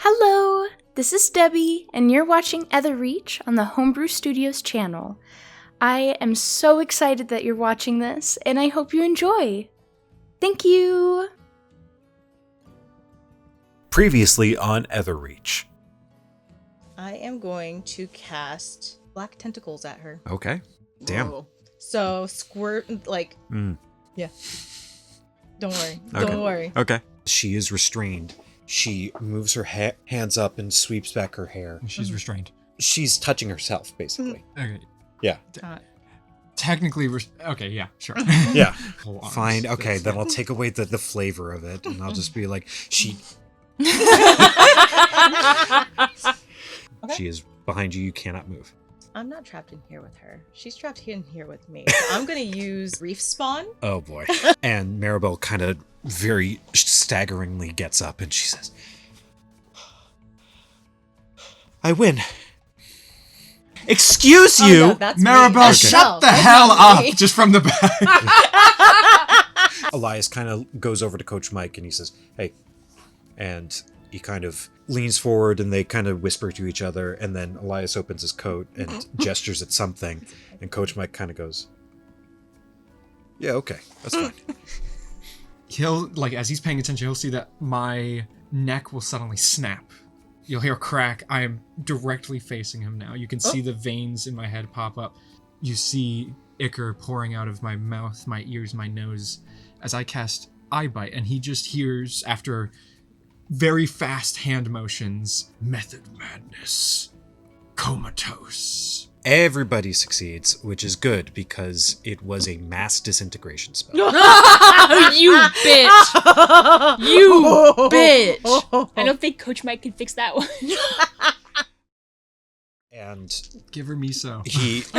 Hello, this is Debi, and you're watching Etherreach on the Homebrew Studios channel. I am so excited that you're watching this, and I hope you enjoy. Thank you! Previously on Etherreach. I am going to cast black tentacles at her. Okay. Damn. Whoa. So squirt, yeah. Don't worry. Okay. Don't worry. Okay. She is restrained. She moves her hands up and sweeps back her hair. She's restrained. She's touching herself, basically. Okay. Yeah. Technically, okay, yeah, sure. Yeah. Hold on. Fine. Okay, then I'll take away the flavor of it, and I'll just be like, she... Okay. She is behind you. You cannot move. I'm not trapped in here with her. She's trapped in here with me. So I'm going to use Reef Spawn. Oh, boy. And Maribel kind of very staggeringly gets up, and she says, I win. Excuse you! No, that's Maribel, me. shut the That's hell not up! me. Just from the back. Elias kind of goes over to Coach Mike, and he says, hey. And he kind of leans forward, and they kind of whisper to each other, and then Elias opens his coat and gestures at something, and Coach Mike kind of goes, yeah, okay, that's fine. He'll, as he's paying attention, he'll see that my neck will suddenly snap. You'll hear a crack. I am directly facing him now. You can see the veins in my head pop up. You see ichor pouring out of my mouth, my ears, my nose, as I cast Eye Bite, and he just hears, after very fast hand motions, Method Madness, Comatose. Everybody succeeds, which is good, because it was a mass disintegration spell. You bitch! You bitch! I don't think Coach Mike can fix that one. And Give her miso. he... See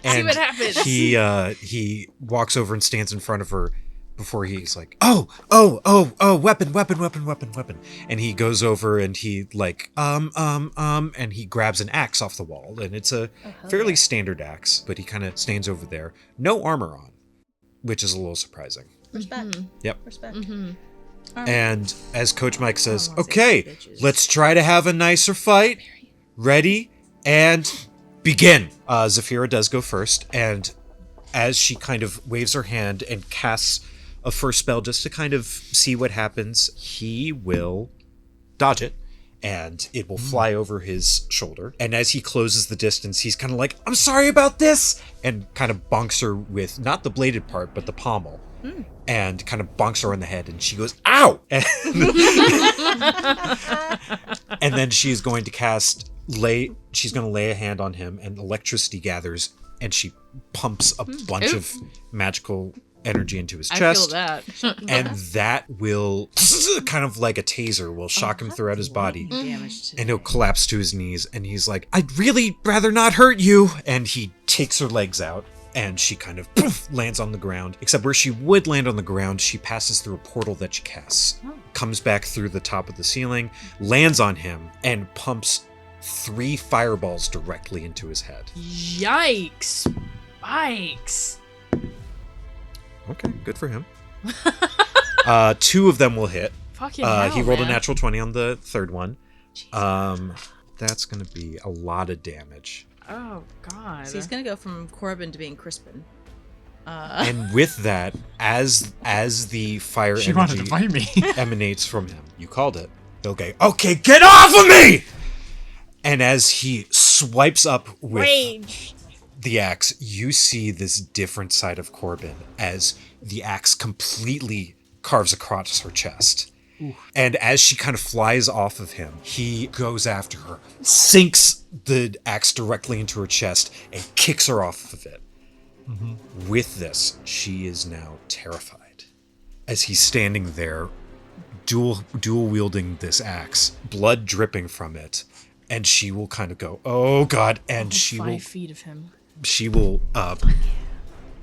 and what happens. he walks over and stands in front of her before he's like, oh, weapon. And he goes over and he and he grabs an axe off the wall, and it's a fairly standard axe, but he kind of stands over there. No armor on, which is a little surprising. Respect. Yep. Respect. And as Coach Mike says, I don't wanna say okay, bitches. let's try to have a nicer fight. Ready? And begin. Zafira does go first, and as she kind of waves her hand and casts a first spell just to kind of see what happens, he will dodge it, and it will fly over his shoulder. And as he closes the distance, he's kind of like, I'm sorry about this, and kind of bonks her with not the bladed part, but the pommel. And kind of bonks her on the head, and she goes, ow! And then she's going to she's going to lay a hand on him, and electricity gathers, and she pumps a bunch of magical energy into his chest. I feel that. And that will, kind of like a taser, will shock him throughout his body. And he'll collapse to his knees, and he's like, I'd really rather not hurt you. And he takes her legs out, and she kind of lands on the ground. Except where she would land on the ground, she passes through a portal that she casts, comes back through the top of the ceiling, lands on him, and pumps 3 fireballs directly into his head. Yikes. Spikes. Okay, good for him. 2 of them will hit. Fucking hell, He rolled a man. natural 20 on the third one. That's going to be a lot of damage. Oh, God. So he's going to go from Corbin to being Crispin. And with that, as the fire She wanted energy to fight me. emanates from him, you called it. He'll go, okay, get off of me! And as he swipes up with Rage. the axe, you see this different side of Corbin as the axe completely carves across her chest. Ooh. And as she kind of flies off of him, he goes after her, sinks the axe directly into her chest, and kicks her off of it. Mm-hmm. With this, she is now terrified. As he's standing there, dual wielding this axe, blood dripping from it, and she will kind of go, oh God, and she 5 will feet of him.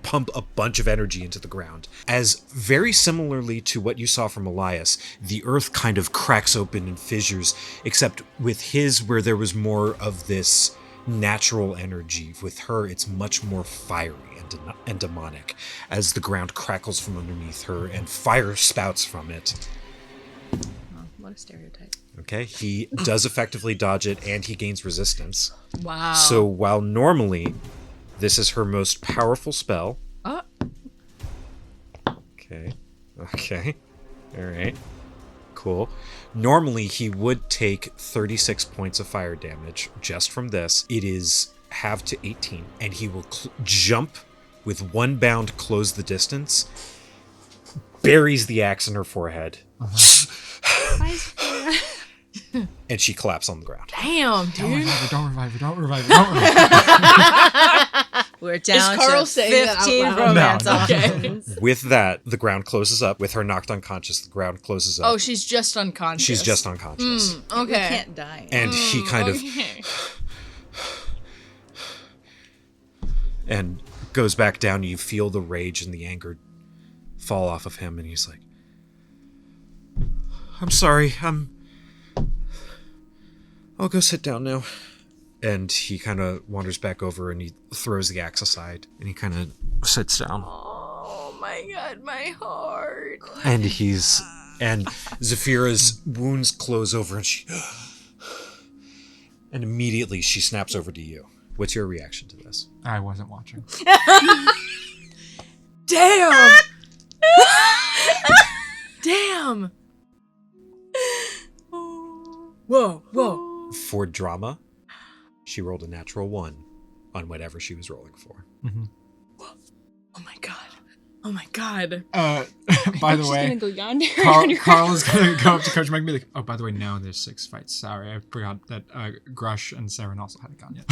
pump a bunch of energy into the ground. As very similarly to what you saw from Elias, the earth kind of cracks open and fissures, except with his, where there was more of this natural energy. With her, it's much more fiery and demonic, as the ground crackles from underneath her and fire spouts from it. What a stereotype. Okay, he does effectively dodge it, and he gains resistance. Wow. So while normally this is her most powerful spell. Okay. All right. Cool. Normally he would take 36 points of fire damage just from this. It is halved to 18, and he will jump with one bound, close the distance, buries the axe in her forehead, and she collapses on the ground. Damn, dude. Don't revive her. We're down Karl to saying that out 15 loud? romance No. options. With that, the ground closes up. With her knocked unconscious, the ground closes up. Oh, she's just unconscious. She's just unconscious. We Okay. can't die. And he kind of Okay. and goes back down. You feel the rage and the anger fall off of him, and he's like, I'm sorry, I'll go sit down now. And he kind of wanders back over and he throws the axe aside and he kind of sits down. Oh my god, my heart. And Zafira's wounds close over and and immediately she snaps over to you. What's your reaction to this? I wasn't watching. Damn. Damn. Whoa. For drama, she rolled a natural 1 on whatever she was rolling for. Mm-hmm. Oh my god. By the She's way, gonna go yonder. Carl is going to go up to Coach Mike and be like, oh, by the way, now there's 6 fights. Sorry, I forgot that Grush and Saren also hadn't gone yet.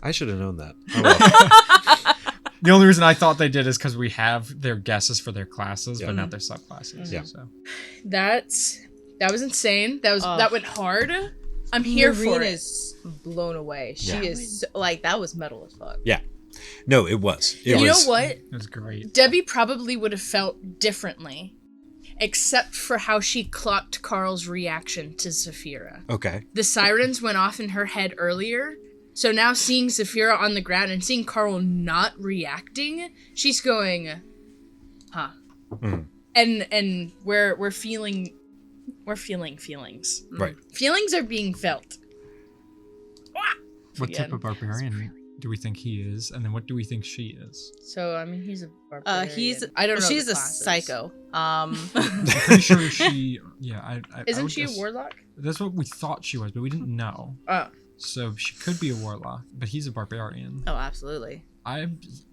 I should have known that. Oh, well. The only reason I thought they did is because we have their guesses for their classes, Yeah. but not their subclasses. Yeah. So. That was insane. That went hard. I'm here for Nerine it. is blown away. She Yeah. is like, that was metal as fuck. Yeah. No, it was. You know what? It was great. Debbie probably would have felt differently, except for how she clocked Karl's reaction to Zafira. Okay. The sirens went off in her head earlier, so now seeing Zafira on the ground and seeing Karl not reacting, she's going, huh. Mm. And we're feeling feelings. Right. Feelings are being felt. What Again. type of barbarian do we think he is? And then what do we think she is? So I mean, he's a barbarian. I don't know. know. She's the a classes. psycho. I'm pretty sure she... Yeah, I Isn't would she a guess- warlock? That's what we thought she was, but we didn't know. Oh. So she could be a warlock, but he's a barbarian. Oh, absolutely.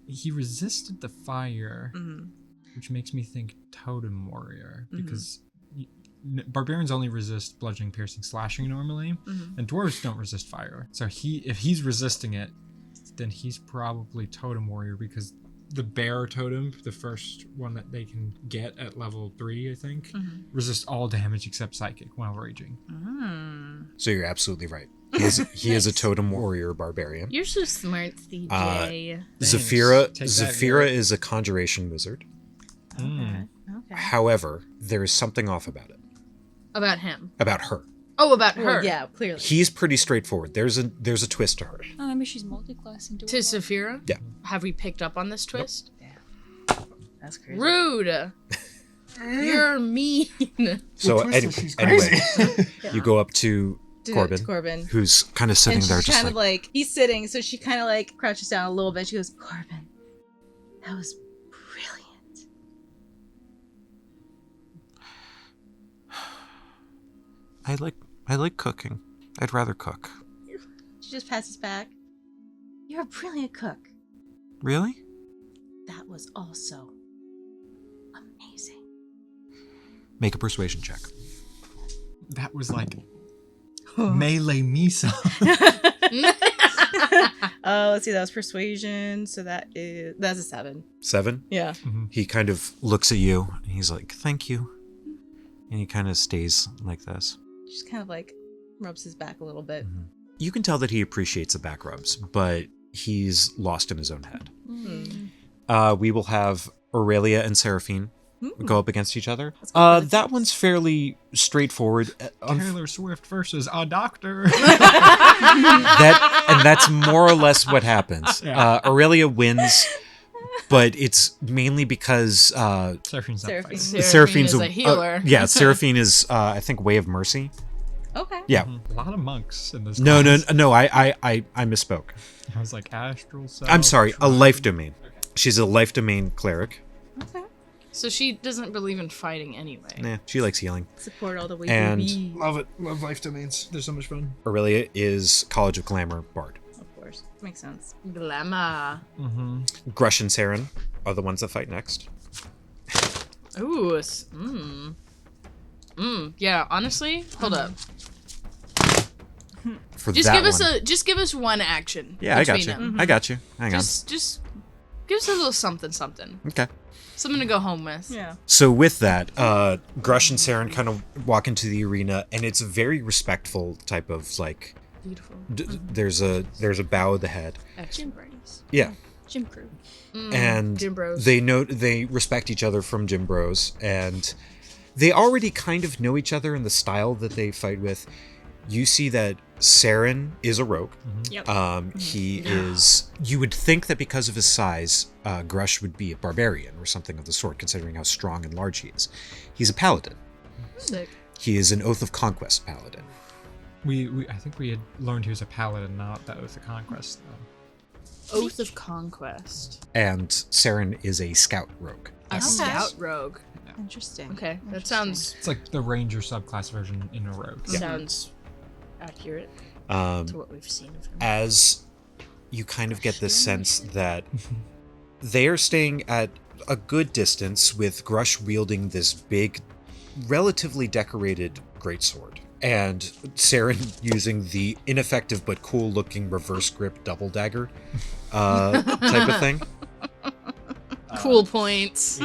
He resisted the fire, Mhm. which makes me think totem warrior, Mhm. because barbarians only resist bludgeoning, piercing, slashing normally, Mhm. and dwarves don't resist fire. So if he's resisting it, then he's probably totem warrior, because the bear totem, the first one that they can get at level 3, I think, Mhm. resists all damage except psychic while raging. Mm. So you're absolutely right. He is a totem warrior barbarian. You're so smart, CJ. Thanks. Zafira Take that, Zafira Garrett. is a conjuration wizard. Mm. Okay. However, there is something off about it. About him. About her. Oh, about her. Well, yeah, clearly. He's pretty straightforward. There's a twist to her. Oh, maybe she's multi-classing to To Zafira? Yeah. Have we picked up on this twist? That's crazy. Rude. You're mean. So She's anyway, crazy. you go up to Corbin, Corbin. who's kind of sitting And there she's just kind like, of like, he's sitting, so she kind of like crouches down a little bit. She goes, Corbin, that was brilliant. I like cooking. I'd rather cook. She just passes back. You're a brilliant cook. Really? That was also amazing. Make a persuasion check. That was like melee misa. Let's see, that was persuasion, so that's a 7. 7? Yeah. He kind of looks at you and he's like, thank you. And he kind of stays like this. Just kind of like rubs his back a little bit. You can tell that he appreciates the back rubs, but he's lost in his own head. We will have Aurelia and Seraphine go up against each other. Let's go for the That teams. one's fairly straightforward. Taylor Swift versus a doctor. That's more or less what happens. Yeah. Aurelia wins but it's mainly because Seraphine's not Seraphine. fighting. Seraphine is a healer. yeah, Seraphine is I think Way of Mercy. Okay. Yeah. A lot of monks in this. No, class. I misspoke. I was like astral self. I'm sorry, a shrine. life domain. She's a life domain cleric. Okay. So she doesn't believe in fighting anyway. Nah, she likes healing. Support all the way. And- baby. Love it. Love life domains. They're so much fun. Aurelia is College of Glamour Bard. Of course. Makes sense. Glamour. Mm-hmm. Grush and Saren are the ones that fight next. Ooh. Yeah, honestly, hold up. For Just that give us one. one action. Yeah, I got between you. them. I got you. Hang Just give us a little something. on. Okay. Something to go home with. Yeah. So with that, Grush and Saren kind of walk into the arena, and it's a very respectful type of like. Beautiful. There's a bow of the head. Gym bros. Yeah, Gym crew. and Gym bros. they respect each other from gym bros, and they already kind of know each other in the style that they fight with. You see that Saren is a rogue. Yep. He is. You would think that because of his size, Grush would be a barbarian or something of the sort, considering how strong and large he is. He's a paladin. Sick. He is an Oath of Conquest paladin. I think we had learned he was a paladin, not that Oath of Conquest though. Oath of Conquest. And Saren is a scout rogue. A Okay. scout rogue. Interesting. Okay, that Interesting. sounds It's like the ranger subclass version in a rogue. sounds accurate Um, to what we've seen of him. as you kind of get this sense that they are staying at a good distance with Grush wielding this big, relatively decorated greatsword, and Saren using the ineffective but cool-looking reverse grip double dagger type of thing. Cool points.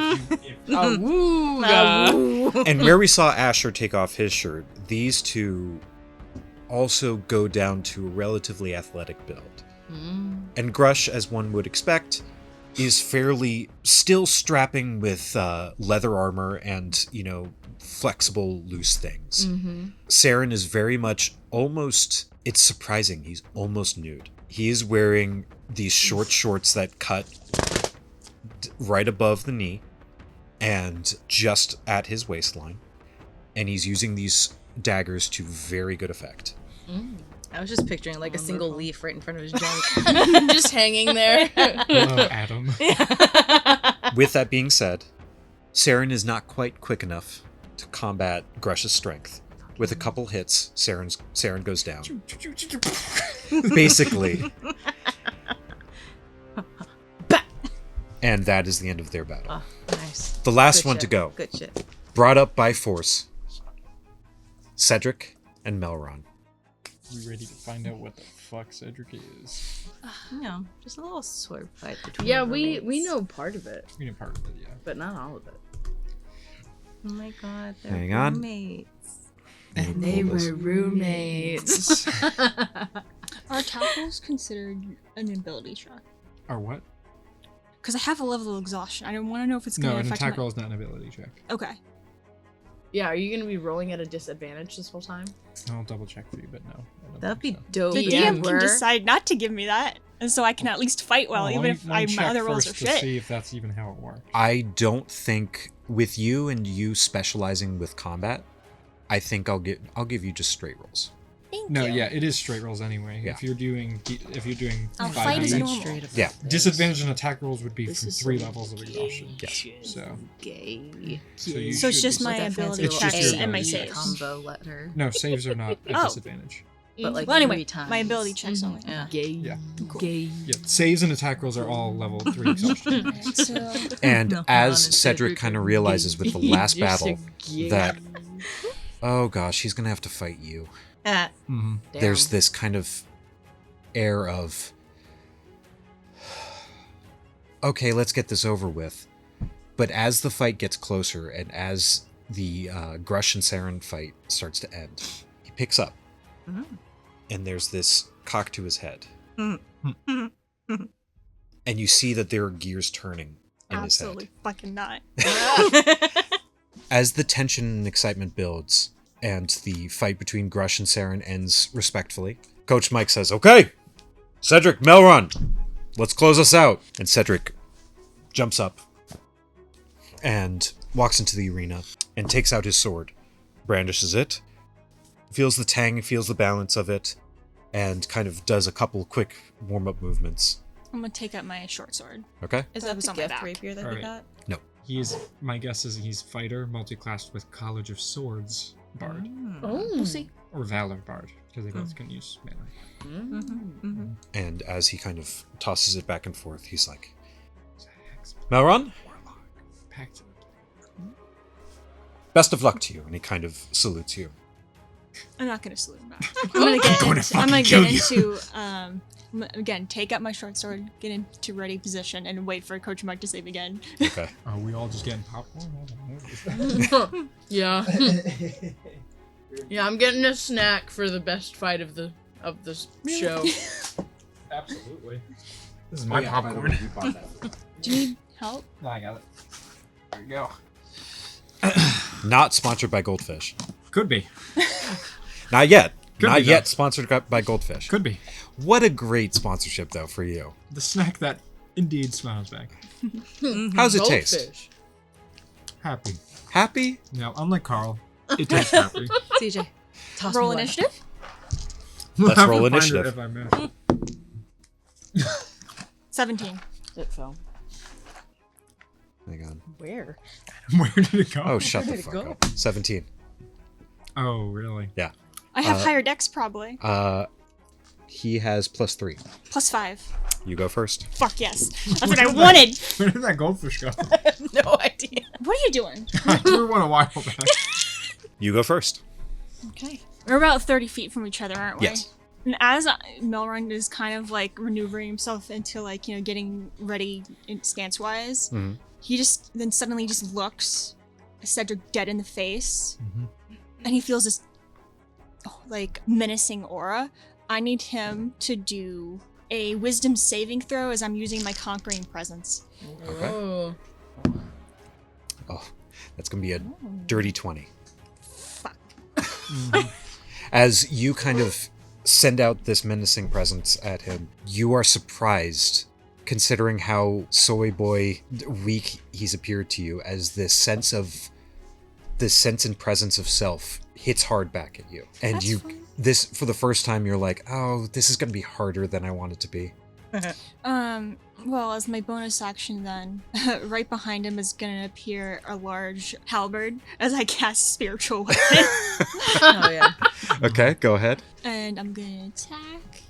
Woo. And where we saw Asher take off his shirt, these two also go down to a relatively athletic build. And Grush, as one would expect, is fairly still strapping with leather armor and, flexible, loose things. Saren is very much almost, it's surprising, he's almost nude. He is wearing these short shorts that cut right above the knee and just at his waistline. And he's using these daggers to very good effect. I was just picturing like a single leaf right in front of his junk. Just hanging there. Hello, Adam. With that being said, Saren is not quite quick enough to combat Grush's strength. With a couple hits, Saren goes down. Basically. And that is the end of their battle. Oh, nice. The last Good one shit. to go, Good shit. brought up by force, Cedric and Melron. We ready to find out what the fuck Cedric is? Just a little sword fight between Yeah, roommates. we know part of it, We know part of it, yeah. but not all of it. Oh my god, they're Hang on. roommates. And they were roommates. Are tackles considered an ability check? Or what? Because I have a level of exhaustion. I don't want to know if it's going No, to an affect attack my... roll is not an ability check. Okay. Yeah, are you gonna be rolling at a disadvantage this whole time? I'll double check for you, but no. I don't That'd be think so. dope. The Yeah, DM can decide not to give me that, and so I can at least fight well, Well, even if let me my check other rolls are first to shit. see if that's even how it works. I don't think, with you and you specializing with combat, I think I'll give you just straight rolls. Thank No, you. yeah, it is straight rolls anyway. Yeah. If you're doing I'll 5 fight as each, normal. Yeah. disadvantage and attack rolls would be This from is 3 some levels of exhaustion. Yes. So, Gay. you So it's should just be- my That fancy ability It's little just your checks and my ability saves. combo letter. No, saves are not a Oh. disadvantage. But like Well, anyway, 3 times. my ability checks only. Yeah. Gay. Yeah. Gay. Yeah, saves and attack rolls are all level 3 exhaustion. Alright, so And No, as honestly, Cedric kind of realizes with the last You're so battle gay. that, oh gosh, he's gonna have to fight you. Mm-hmm. There's this kind of air of, okay, let's get this over with. But as the fight gets closer and as the Grush and Saren fight starts to end, he picks up. And there's this cock to his head. And you see that there are gears turning in his head. absolutely fucking not. As the tension and excitement builds and the fight between Grush and Saren ends respectfully, Coach Mike says, okay, Cedric, Melron, let's close us out. And Cedric jumps up and walks into the arena and takes out his sword, brandishes it, feels the tang, feels the balance of it, and kind of does a couple quick warm-up movements. I'm gonna take out my short sword. Okay? Is That that was the on my gift back. rapier that All we right. got? No. My guess is he's fighter, multi-classed with College of Swords Bard. We'll see. Or Valor Bard, because they both can use melee. And as he kind of tosses it back and forth, he's like, Melron, Warlock. Pact. best of luck to you. And he kind of salutes you. I'm not gonna salute him back. I'm gonna get into again, take out my short sword, get into ready position, and wait for Coach Mike to save again. Okay. Are we all just getting popcorn? Yeah. Yeah, I'm getting a snack for the best fight of the show. Absolutely. This is my popcorn. Do you need help? No, I got it. There you go. Not sponsored by Goldfish. Could be. Not yet. Could Not be, yet though. sponsored by Goldfish. Could be. What a great sponsorship, though, for you. The snack that indeed smiles back. How's it taste? Goldfish. Happy. Happy? Now, unlike Karl, it tastes happy. CJ, toss Roll me one. initiative. Let's Have roll to find it initiative. If I may. 17. It fell. Hang on. Where? Where did it go? Oh, shut the Where'd it fuck go? up. 17. Oh, really? Yeah. I have higher dex probably. He has +3. +5. You go first. Fuck yes. That's what I wanted. Where did that goldfish go? No idea. What are you doing? I threw one a while back. You go first. Okay. We're about 30 feet from each other, aren't we? Yes. And as Melron is kind of like maneuvering himself into like, getting ready stance wise, Mhm. he just then suddenly just looks Cedric dead in the face and he feels this like menacing aura. I need him to do a wisdom saving throw as I'm using my conquering presence. Okay. Oh. Oh, that's going to be a dirty 20. Fuck. As you kind of send out this menacing presence at him, you are surprised, considering how soy boy weak he's appeared to you, as this sense and presence of self hits hard back at you. And That's fine. this, for the first time, you're like, oh, this is going to be harder than I want it to be. Well, as my bonus action then, right behind him is gonna appear a large halberd as I cast spiritual weapon. Oh yeah. Okay, go ahead. And I'm gonna attack.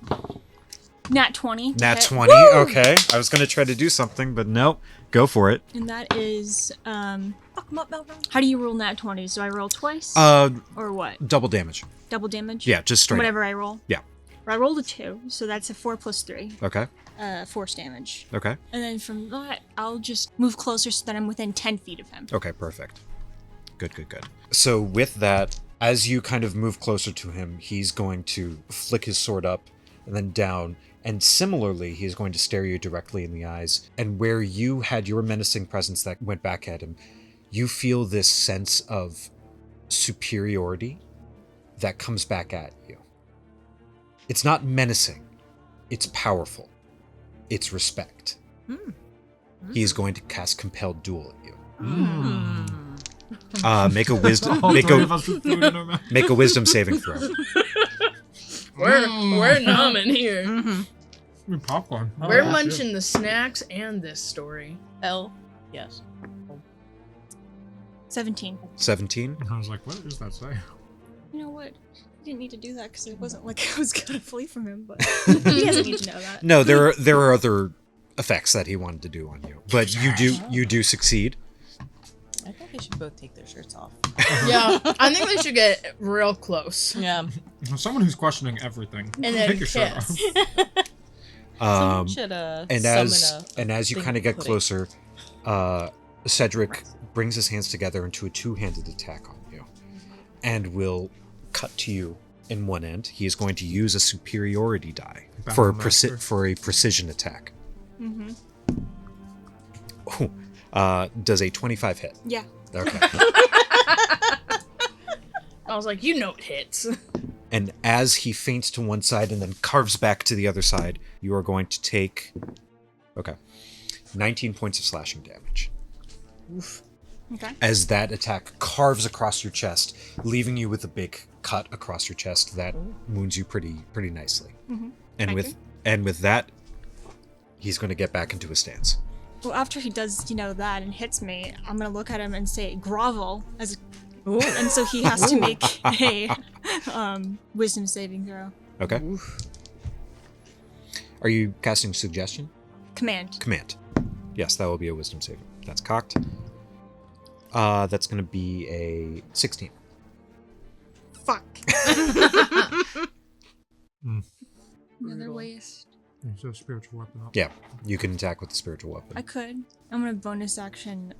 Nat 20. to Nat hit. 20, okay. I was going to try to do something, but nope. Go for it. And that is, Fuck him up, Melron. how do you roll nat 20s? Do I roll twice? Or what? Double damage. Double damage? Yeah, just straight. Whatever I roll? Yeah. I rolled a 2, so that's a 4 plus 3. Okay. Force damage. Okay. And then from that, I'll just move closer so that I'm within 10 feet of him. Okay, perfect. Good. So with that, as you kind of move closer to him, he's going to flick his sword up and then down. And similarly, he's going to stare you directly in the eyes. And where you had your menacing presence that went back at him, you feel this sense of superiority that comes back at you. It's not menacing. It's powerful. It's respect. He's going to cast Compelled Duel at you. Make a wisdom. All Make three a of us with food in our mouth. make a wisdom saving throw. We're numbing here. I mean, popcorn. We're Yeah. munching the snacks and this story. L. Yes. 17. 17. I was like, what does that say? You know what? I didn't need to do that because it wasn't like I was gonna flee from him, but he doesn't need to know that. No, there are other effects that he wanted to do on you, but you do succeed. I think they should both take their shirts off. Yeah, I think they should get real close. Yeah. Someone who's questioning everything. And then take your shirt kiss. off. Someone should And summon as you thing kind of of get pudding. closer, Cedric brings his hands together into a two-handed attack on you, and will cut to you in one end. He is going to use a superiority die for Battle a precision attack. Mm-hmm. Does a 25 hit? Yeah. Okay. I was like, you know it hits. And as he feints to one side and then carves back to the other side, you are going to take... Okay. 19 points of slashing damage. Oof. Okay. As that attack carves across your chest, leaving you with a big cut across your chest that wounds you pretty nicely. Mm-hmm. And with that, he's going to get back into his stance. Well, after he does, that and hits me, I'm gonna look at him and say grovel and so he has to make a wisdom saving throw. Okay. Oof. Are you casting suggestion? Command. Yes, that will be a wisdom saving. That's cocked. That's going to be a 16. Fuck. Another waste. So spiritual weapon up. Yeah, you can attack with the spiritual weapon. I could. I'm gonna bonus action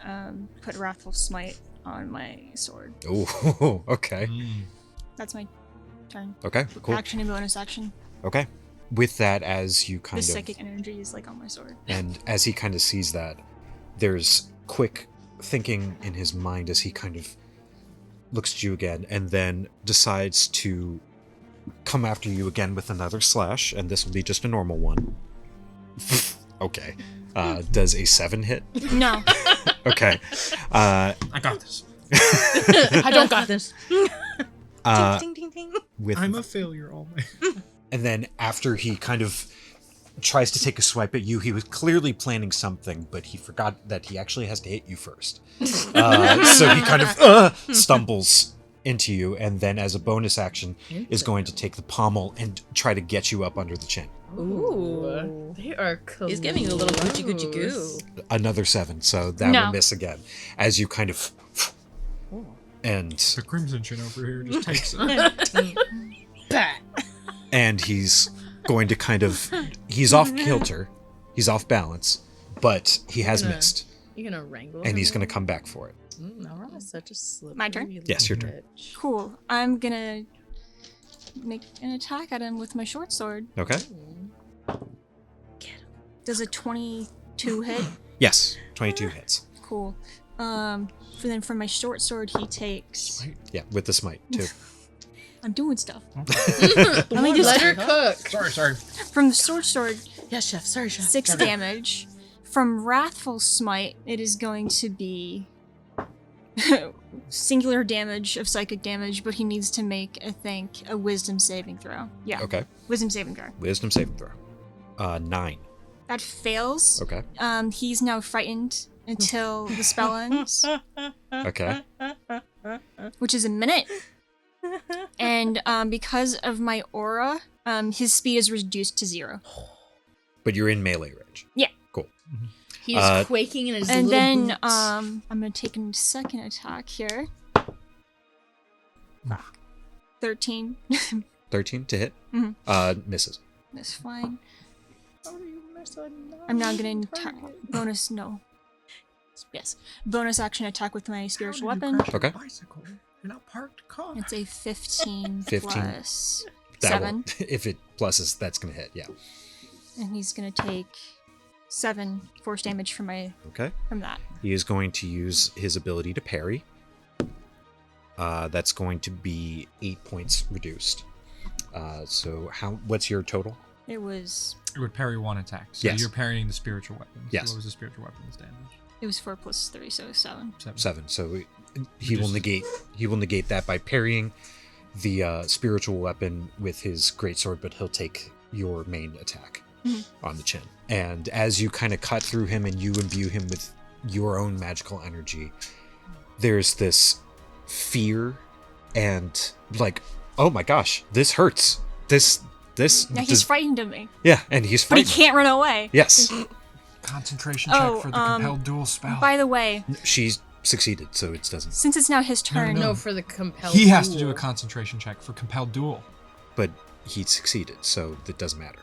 put Wrathful Smite on my sword. Oh, okay. That's my turn. Okay, cool. Action and bonus action. Okay. With that, as you The kind of... psychic energy is on my sword. And as he kind of sees that, there's quick thinking in his mind as he kind of looks at you again and then decides to come after you again with another slash, and this will be just a normal one. Okay. Does a 7 hit? No. Okay. I got this. I don't got this. Ding, ding, ding. I'm a failure always. And then after he kind of tries to take a swipe at you, he was clearly planning something, but he forgot that he actually has to hit you first. So he kind of stumbles into you, and then as a bonus action is going to take the pommel and try to get you up under the chin. Ooh. They are close. He's giving you a little goochie goochie goo. Another 7, so that No. will miss again. As you kind of... And The Crimson Chin over here just takes it. Bah. and he's going to kind of... He's off kilter. He's off balance, but he has missed. You're gonna wrangle And he's him? going to come back for it. Melron's such a slippery My turn? Yes, your turn. bitch. Cool. I'm gonna make an attack at him with my short sword. Okay? Does a 22 hit? Yes, 22 hits. Cool. Then from my short sword, he takes. Yeah, with the smite, too. I'm doing stuff. Let me just- let her cook. Sorry. From the short sword, Yes, chef. Sorry, chef. 6 damage. From Wrathful Smite, it is going to be singular damage of psychic damage, but he needs to make, I think, a wisdom saving throw. Yeah, Okay. wisdom saving throw. Wisdom saving throw. 9. That fails. Okay. He's now frightened until the spell ends, Okay. which is a minute. And because of my aura, his speed is reduced to 0. But you're in melee range. Yeah. Cool. He's quaking in his And little then boots. I'm gonna take a second attack here. 13. 13 to hit. Mhm. Misses. That's fine. How do you miss a I'm now gonna non-target? bonus. No. Yes. Bonus action attack with my spiritual How did you weapon. crash a Okay. Bicycle in a parked car. It's a 15, 15. plus That 7. will, if it pluses, that's going to hit, yeah. And he's gonna take 7 force damage from Okay. that. He is going to use his ability to parry. That's going to be 8 points reduced. So what's your total? It was It would parry 1 attack. So Yes. you're parrying the spiritual weapon. So Yes. what was the spiritual weapon's damage? 4 plus 3, so 7. 7. So he will Reduces. negate that by parrying the spiritual weapon with his greatsword, but he'll take your main attack on the chin. And as you kind of cut through him and you imbue him with your own magical energy, there's this fear and like, oh my gosh, this hurts. This Yeah, he's frightened of me, yeah, and he's but he frightened. can't run away. Yes, Concentration Oh, check for the compelled duel spell. By the way, she's succeeded, so it doesn't. since it's now his turn, no. No, for the compelled He has to do duel. a concentration check for compelled duel. But he succeeded, so it doesn't matter.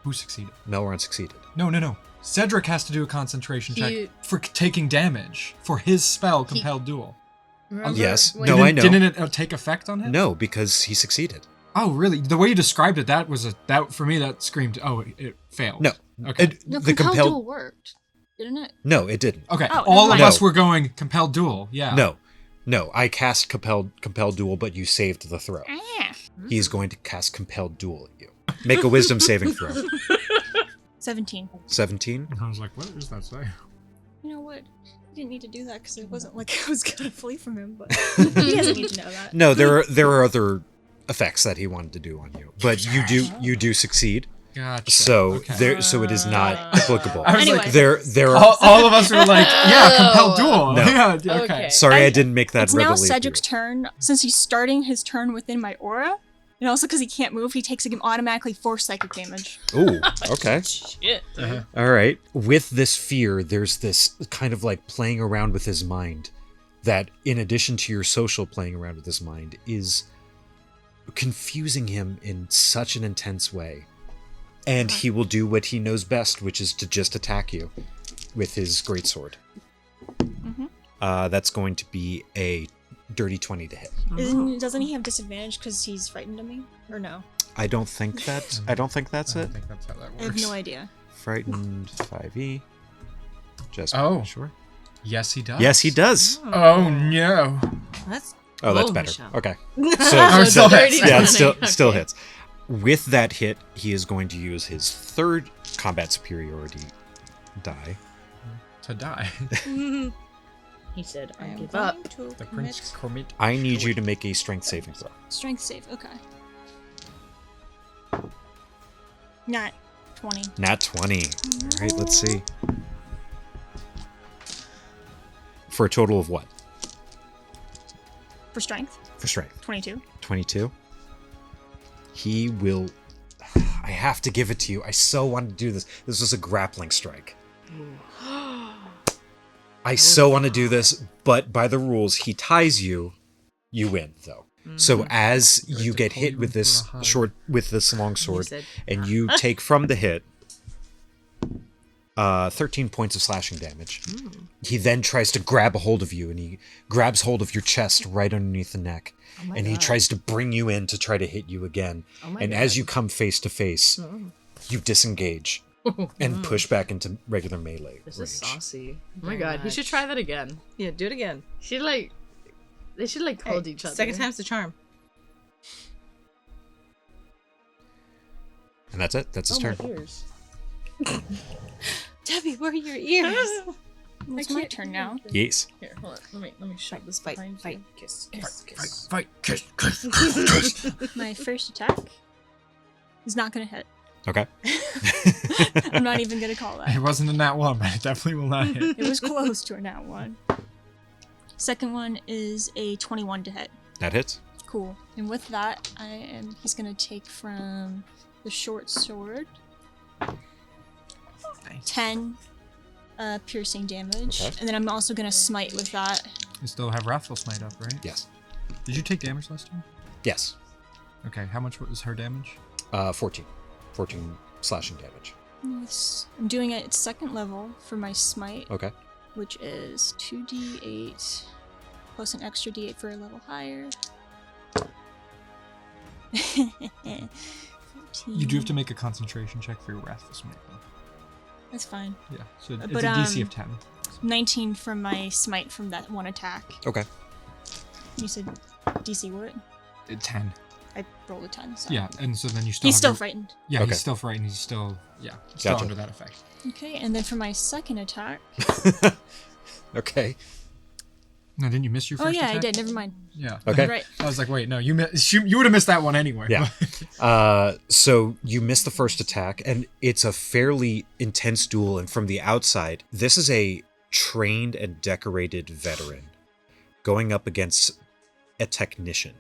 Who succeeded? Melron succeeded. No. Cedric has to do a concentration check He- for taking damage for his spell, compelled duel. Remember Yes. when- No, I know. Didn't it take effect on him? No, because he succeeded. Oh, really? The way you described it, that for me that screamed, oh, it failed. No. Okay. no, the compelled duel compelled. worked, didn't it? No, it didn't. Okay. Oh, all of never us mind. were going compelled duel. Yeah. No. I cast compelled duel, but you saved the throw. Ah. He's going to cast compelled duel at you. Make a wisdom saving throw. 17. 17. I was like, what does that say? You know what? I didn't need to do that because it wasn't like I was gonna flee from him, but he doesn't need to know that. No, there are other effects that he wanted to do on you, but you do succeed. Gotcha. So Okay. so it is not applicable. I was Anyway. like, There are. all of us were like, yeah, compelled duel. No. Yeah, okay. Okay. Sorry, I And didn't make that It's now readily Cedric's apparent. turn. Since he's starting his turn within my aura, and also because he can't move, he takes automatically 4 psychic damage. Ooh, okay. Shit. All right. With this fear, there's this kind of like playing around with his mind that, in addition to your social playing around with his mind, is confusing him in such an intense way. And he will do what he knows best, which is to just attack you with his greatsword. That's going to be a dirty 20 to hit. Doesn't he have disadvantage because he's frightened of me? Or no? I don't think that's I it. don't think that's how that works. I have no idea. Frightened 5e. Just sure. Yes, he does. Yes, he does. Oh no. That's Oh, that's Whoa, better. Michelle. Okay. Oh, So so dirty yeah, it 20. still Okay. hits. With that hit, he is going to use his 3rd combat superiority die. To die. He said, I am give going up. to The commit prince commit. I need you to make a strength saving throw. strength save. Okay. Not 20. Nat 20. All right, let's see. For a total of what? For strength, For strength. 22. 22. He will... I have to give it to you. I so wanted to do this. This was a grappling strike. I so want to do this, but by the rules, he ties you. You win, though. So as you get hit with this long sword, said, and you take from the hit 13 points of slashing damage. He then tries to grab a hold of you, and he grabs hold of your chest right underneath the neck, and he tries to bring you in to try to hit you again. And as you come face to face, you disengage and push back into regular melee This range. is saucy. Oh my Very god, he much. should try that again. Yeah, do it again. They should like hold each other. Second time's the charm. And that's it. That's his turn. My ears. Debbie, where are your ears? It's my turn now. Yes. Here, hold on. Let me shove this Fight, behind fight, you. kiss, kiss, kiss. Fight, kiss, kiss. My first attack is not going to hit. Okay. I'm not even going to call It that. wasn't a nat 1, but it definitely will not hit. It was close to a nat 1. Second one is a 21 to hit. That hits. Cool. And with that, he's going to take from the short sword 10 piercing damage. Okay. And then I'm also going to smite with that. You still have Wrathful Smite up, right? Yes. Did you take damage last time? Yes. Okay, how much was her damage? 14. 14 slashing damage. I'm doing it at second level for my smite, Okay. which is 2d8 plus an extra d8 for a level higher. 14. You do have to make a concentration check for your Wrathful Smite, though. That's fine. Yeah, so it's But, a DC of 10. 19 from my smite from that one attack. Okay. You said DC what? 10. I rolled a 10. So. Yeah, and so then you still He's have still your- frightened. Yeah, Okay. he's still frightened. He's still, still Gotcha. under that effect. Okay, and then for my second attack. Okay. No, didn't you miss your Oh first yeah, attack? I did. Never mind. Yeah. Okay. Right. I was like, wait, no, you would have missed that one anyway. Yeah. So you miss the first attack, and it's a fairly intense duel. And from the outside, this is a trained and decorated veteran going up against a technician.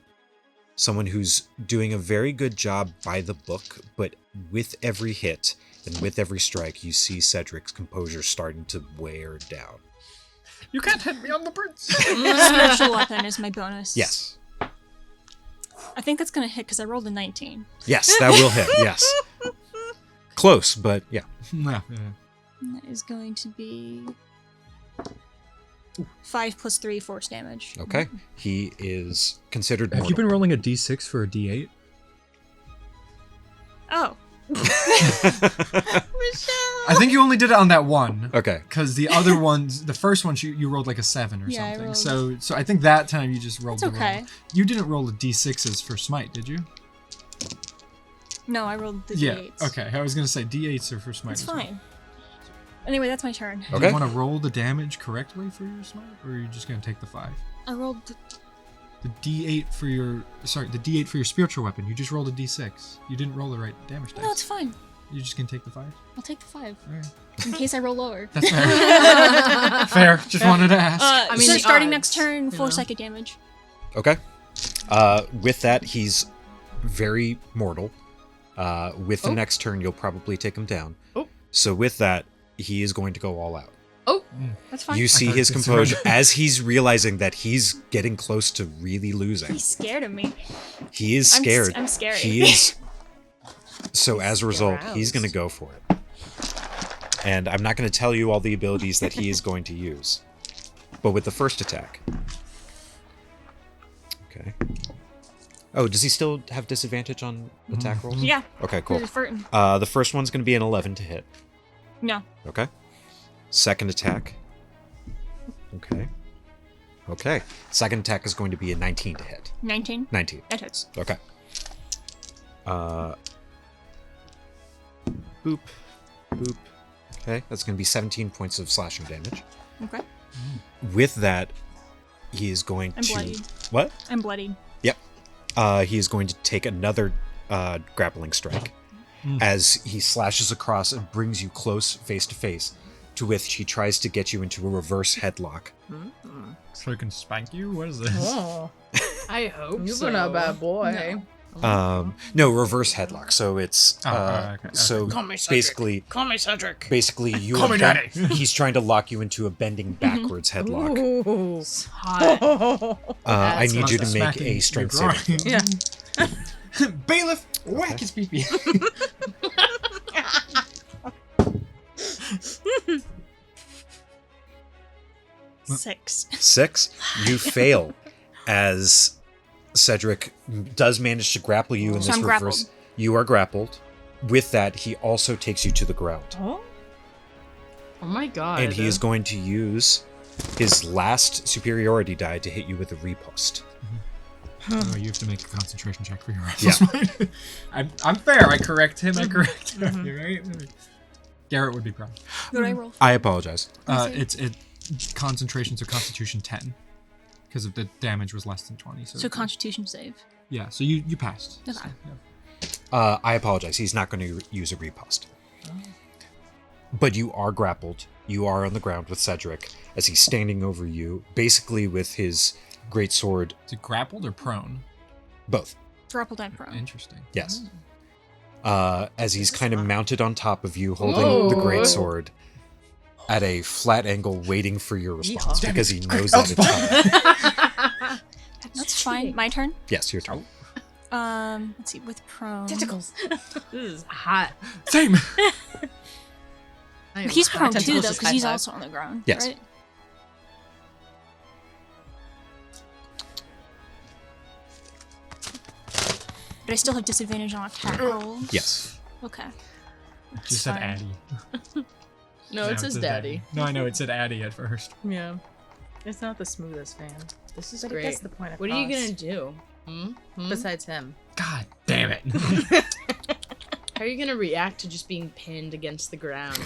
Someone who's doing a very good job by the book, but with every hit and with every strike, you see Cedric's composure starting to wear down. You can't hit me on the prince. Spiritual weapon is my bonus. Yes. I think that's gonna hit because I rolled a 19. Yes, that will hit. Yes. Close, but yeah. Yeah. And that is going to be 5 plus 3 force damage. Okay. He is considered Have you mortal. been rolling a d6 for a d8? Oh. I think you only did it on that one. Okay. Because the other ones, the first one, you rolled like a 7 or Yeah, I something. rolled- So I think that time you just rolled It's the okay. roll. You didn't roll the d6s for smite, did you? No, I rolled the Yeah. D8s. Okay. I was gonna say D8s are for smite. It's as well. fine. Anyway, that's my turn. Do Okay. you want to roll the damage correctly for your smite, or are you just gonna take the 5? I rolled. The D8 for your the D8 for your spiritual weapon. You just rolled a D6. You didn't roll the right damage dice. No, it's fine. You're just gonna take the 5. I'll take the 5 Alright. in case I roll lower. That's fair. Fair. Just wanted to ask. I mean, so the starting odds, next turn, 4 know. psychic damage. Okay. With that, he's very mortal. With the next turn, you'll probably take him down. Oh. So with that, he is going to go all out. Oh, That's fine. You see thought his you said composure surrender. as he's realizing that he's getting close to really losing. He's scared of me. He is scared. I'm scary. He is. So as a result, he's going to go for it. And I'm not going to tell you all the abilities that he is going to use. But with the first attack. Okay. Oh, does he still have disadvantage on attack rolls? Yeah. Okay, cool. He's hurting. The first one's going to be an 11 to hit. No. Okay. Second attack. Okay. Okay. Second attack is going to be a 19 to hit. 19. 19. That hits. Okay. Boop. Boop. Okay, that's going to be 17 points of slashing damage. Okay. With that, he is going I'm to... bloodied. What? I'm bloodied. Yep. He is going to take another grappling strike as he slashes across and brings you close face to face, to which he tries to get you into a reverse headlock. So he can spank you? What is this? Oh, I hope you've so. been a bad boy. No, reverse headlock. So it's okay. so Call me Cedric. basically Call me Cedric. you Call me Daddy. he's trying to lock you into a bending backwards headlock. Ooh. It's hot. I That's need you to not make smacking a strength your saving groin. throw. Yeah. Bailiff, whack his pee-pee. 6. 6. You fail as Cedric does manage to grapple you in So this I'm reverse. grappled. You are grappled. With that, he also takes you to the ground. Oh. Oh my god. And he is going to use his last superiority die to hit you with a riposte. Oh, you have to make a concentration check for your Yeah. rifle. I'm fair. I correct him. I correct him. You right? Garrett would be proud. What did I roll? I apologize. It's concentration, so Constitution 10, because of the damage was less than 20. So Constitution save. yeah, so you passed. Okay. So, yeah. I apologize. He's not going to use a riposte. But you are grappled. You are on the ground with Cedric as he's standing over you, basically with his great sword. Is it grappled or prone? Both. Grappled and prone. Interesting. Yes. As he's kind of mounted on top of you, holding the great sword at a flat angle, waiting for your response Yeehaw. because he knows that it's coming. That's fine. My turn. Yes, your turn. Let's see. With prone. Tentacles. This is hot. Same. I am He's hot. prone too, Tentacles though, just because he's high-five. also on the ground. Yes. Right? But I still have disadvantage on attack rolls. Yes. Okay. Just said fine. Addy. No, it says daddy. No, I know it said Addy at first. Yeah. It's not the smoothest fan. This is But great. it gets the point across. What are you gonna do? Hmm? Besides him? God damn it. How are you gonna react to just being pinned against the ground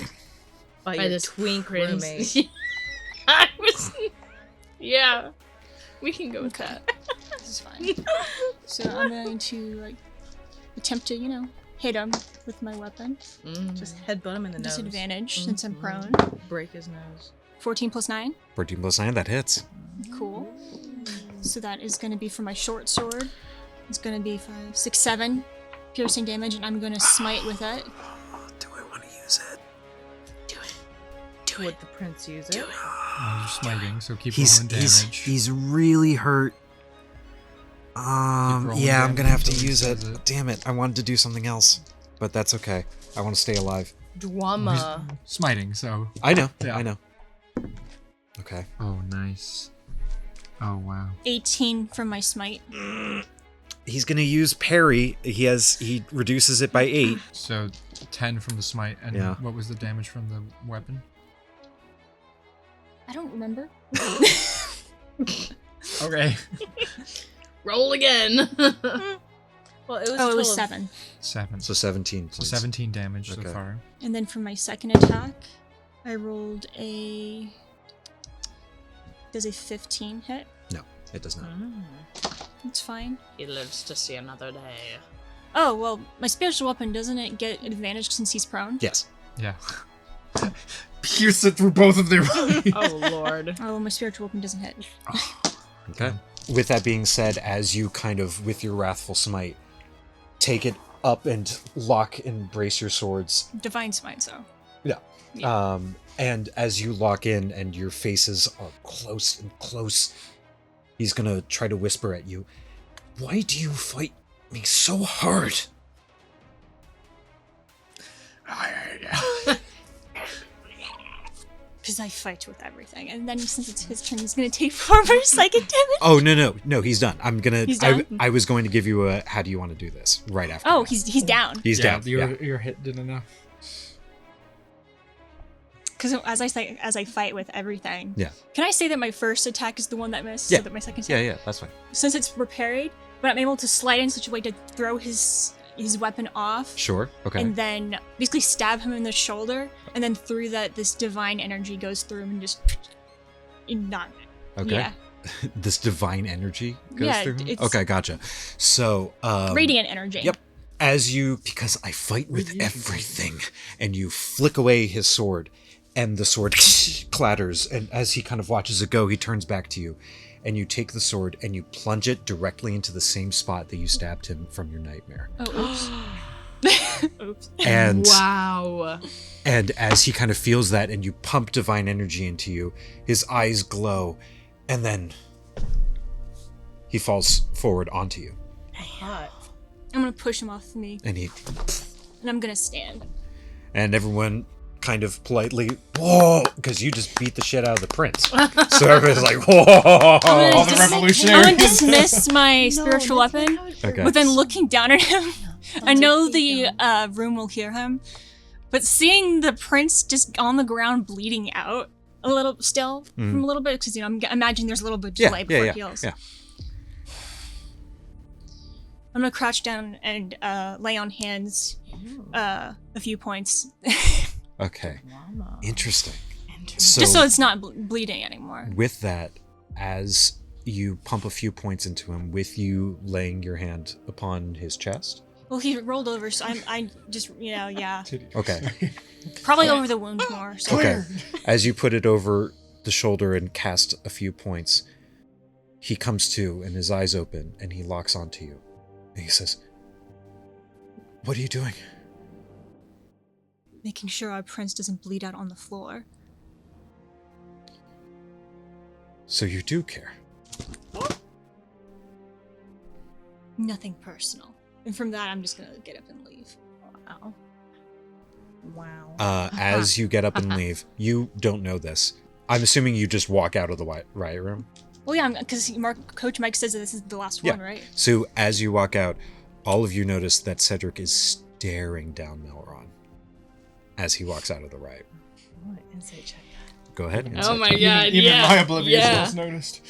By by your this twink prince? roommate. I was. Yeah, we can go with that. This is fine. So I'm going to attempt to, hit him with my weapon. Just headbutt him in the nose. Disadvantage since I'm prone. Break his nose. 14 plus 9. 14 plus 9, that hits. Cool. So that is going to be for my short sword. It's going to be 5, 6, 7 piercing damage, and I'm going to smite with it. Do I want to use it? Would the prince use it? You're smiting, so keep He's rolling damage. he's really hurt. rolling Yeah, I'm gonna have to damage use until he it. says it. Damn it! I wanted to do something else, but that's okay. I want to stay alive. Drama. Smiting, so. I know. Yeah. I know. Okay. Oh, nice. Oh, wow. 18 from my smite. He's gonna use parry. He reduces it by 8. So 10 from the smite, and Yeah. what was the damage from the weapon? I don't remember. Okay. Roll again. Well, it was Oh, it was 12. 7. 7. So 17. So Please. 17 damage Okay. so far. And then for my second attack, I rolled a... Does a 15 hit? No, it does not. That's fine. He lives to see another day. Oh, well, my spiritual weapon, doesn't it get advantage since he's prone? Yes. Yeah. Pierce it through both of their bodies. Oh, Lord. Oh, well, my spiritual weapon doesn't hit. Okay. With that being said, as you kind of, with your Wrathful Smite, take it up and lock and brace your swords. Divine Smite, so. Yeah. And as you lock in and your faces are close and close, he's gonna try to whisper at you, "Why do you fight me so hard?" Because I fight with everything. And then since it's his turn, he's going to take 4 more psychic damage. Oh, no, he's done. He's done? I was going to give you a, how do you want to do this? Right after. Oh, that. he's down. He's down. Your hit did enough. Because as I fight with everything. Yeah. Can I say that my first attack is the one that missed? Yeah. So that my second attack? Yeah, that's fine. Since it's repaired, but I'm able to slide in such a way to throw his weapon off. Sure. Okay. And then basically stab him in the shoulder. And then through that, this divine energy goes through him and just... Not... Okay. Yeah. This divine energy goes Yeah, through him? it's- Okay, gotcha. So, Radiant energy. Yep. As you, because I fight with everything, and you flick away his sword, and the sword clatters, and as he kind of watches it go, he turns back to you, and you take the sword and you plunge it directly into the same spot that you stabbed him from your nightmare. Oh, oops. Oops. And Wow. and as he kind of feels that, and you pump divine energy into you, his eyes glow, and then he falls forward onto you, Hot. I'm going to push him off me. and And I'm going to stand. and everyone kind of politely, whoa, because you just beat the shit out of the prince. So everybody's like, whoa. All the revolutionaries. I'm going to dismiss my spiritual weapon. Okay. But then looking down at him, I know the room will hear him. But seeing the prince just on the ground bleeding out a little still from a little bit, because I'm imagining there's a little bit of delay before it heals. Yeah. I'm going to crouch down and lay on hands a few points. Okay. Interesting. So, just so it's not bleeding anymore. with that, as you pump a few points into him, with you laying your hand upon his chest. Well, he rolled over, so I just, yeah. Okay. Probably over the wound more. So. Okay. As you put it over the shoulder and cast a few points, he comes to and his eyes open and he locks onto you. And he says, "What are you doing?" Making sure our prince doesn't bleed out on the floor. So you do care. Nothing personal. And from that, I'm just gonna get up and leave. Wow. As you get up and leave, you don't know this. I'm assuming you just walk out of the riot room. Well, yeah, because Coach Mike says that this is the last one, right? So as you walk out, all of you notice that Cedric is staring down Melron as he walks out of the riot. Insight check. Go ahead. Oh my check. god, Even yeah. my obliviousness yeah. noticed.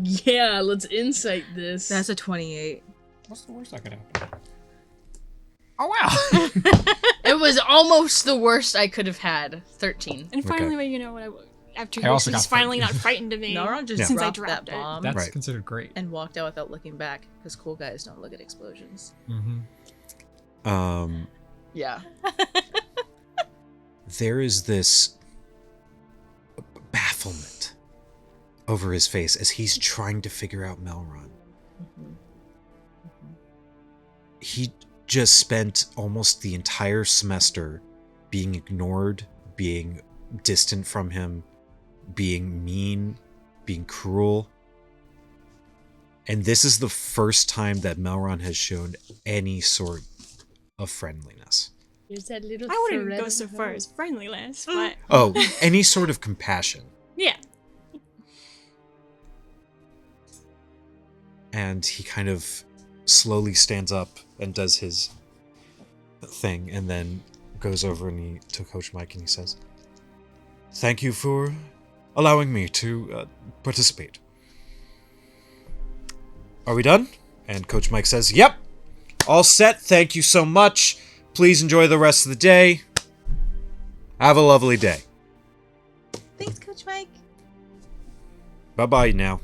Yeah, let's insight this. That's a 28. What's the worst that could happen? Oh wow! It was almost the worst I could have had. 13. And finally, Okay. you know what? After I also he's got finally not frightened of me. Melron just Since I dropped that dropped it. bomb That's Right. considered great. and walked out without looking back because cool guys don't look at explosions. Mm-hmm. Yeah. There is this bafflement over his face as he's trying to figure out Melron. He just spent almost the entire semester being ignored, being distant from him, being mean, being cruel. And this is the first time that Melron has shown any sort of friendliness. There's that little I wouldn't go so far as friendliness, but Oh, any sort of compassion. yeah. And he kind of slowly stands up and does his thing, and then goes over to Coach Mike and he says, "Thank you for allowing me to participate. Are we done?" And Coach Mike says, "Yep." All set. Thank you so much. Please enjoy the rest of the day. Have a lovely day. Thanks, Coach Mike. Bye-bye now.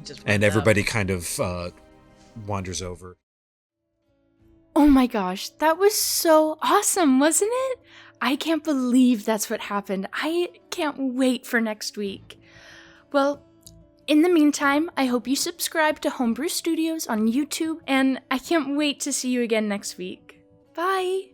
Just And runs everybody out. kind of wanders over. Oh my gosh, that was so awesome, wasn't it? I can't believe that's what happened. I can't wait for next week. Well, in the meantime, I hope you subscribe to Homebrew Studios on YouTube, and I can't wait to see you again next week. Bye!